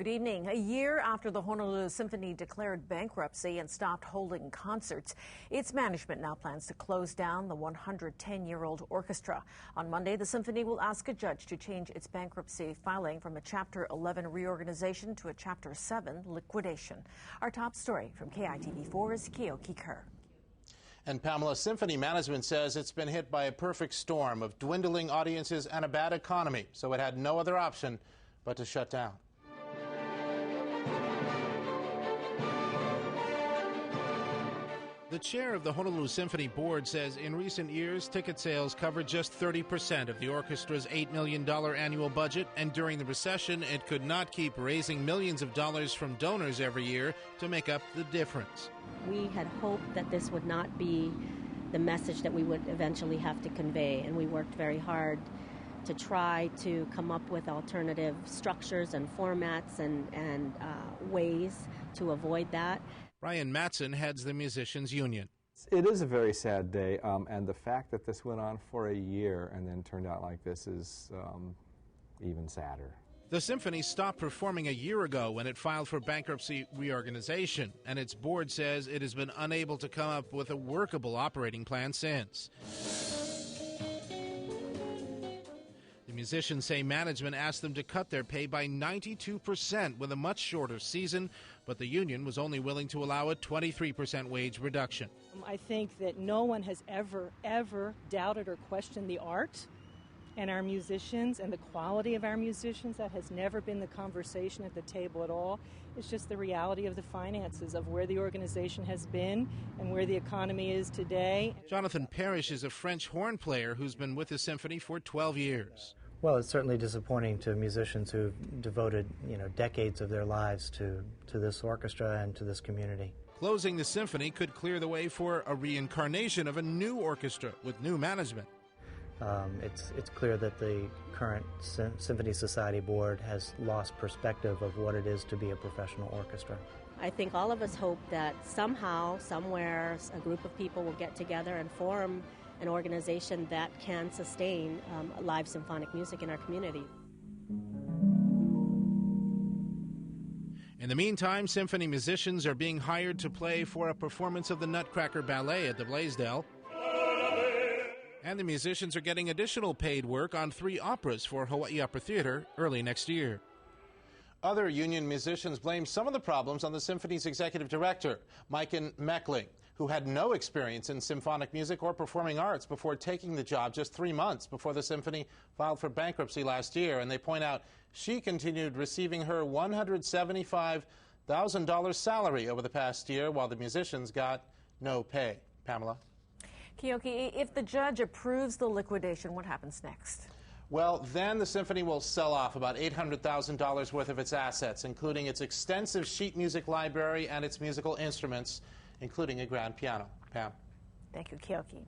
Good evening. A year after the Honolulu Symphony declared bankruptcy and stopped holding concerts, its management now plans to close down the 110-year-old orchestra. On Monday, the symphony will ask a judge to change its bankruptcy filing from a Chapter 11 reorganization to a Chapter 7 liquidation. Our top story from KITV4's Keoki KERR. And Pamela, Symphony management says it's been hit by a perfect storm of dwindling audiences and a bad economy, so it had no other option but to shut down. The chair of the Honolulu Symphony board says in recent years, ticket sales covered just 30% of the orchestra's $8 million annual budget, and during the recession, it could not keep raising millions of dollars from donors every year to make up the difference. We had hoped that this would not be the message that we would eventually have to convey, and we worked very hard to try to come up with alternative structures and formats and ways to avoid that. Brien Matson heads the musicians' union. It is a very sad day, and the fact that this went on for a year and then turned out like this is even sadder. The symphony stopped performing a year ago when it filed for bankruptcy reorganization, and its board says it has been unable to come up with a workable operating plan since. The musicians say management asked them to cut their pay by 92% with a much shorter season, but the union was only willing to allow a 23% wage reduction. I think that no one has ever doubted or questioned the art and our musicians and the quality of our musicians. That has never been the conversation at the table at all. It's just the reality of the finances, of where the organization has been and where the economy is today. Jonathan Parrish is a French horn player who's been with the symphony for 12 years. Well, it's certainly disappointing to musicians who've devoted, decades of their lives to this orchestra and to this community. Closing the symphony could clear the way for a reincarnation of a new orchestra with new management. It's clear that the current Symphony Society board has lost perspective of what it is to be a professional orchestra. I think all of us hope that somehow, somewhere, a group of people will get together and form an organization that can sustain live symphonic music in our community. In the meantime, symphony musicians are being hired to play for a performance of the Nutcracker Ballet at the Blaisdell. And the musicians are getting additional paid work on 3 operas for Hawaii Opera Theater early next year. Other union musicians blame some of the problems on the symphony's executive director, Maiken Meckling, who had no experience in symphonic music or performing arts before taking the job just 3 months before the symphony filed for bankruptcy last year. And they point out she continued receiving her $175,000 salary over the past year while the musicians got no pay. Pamela? Keoki, if the judge approves the liquidation, what happens next? Well, then the symphony will sell off about $800,000 worth of its assets, including its extensive sheet music library and its musical instruments, including a grand piano. Pam? Thank you, Keoki.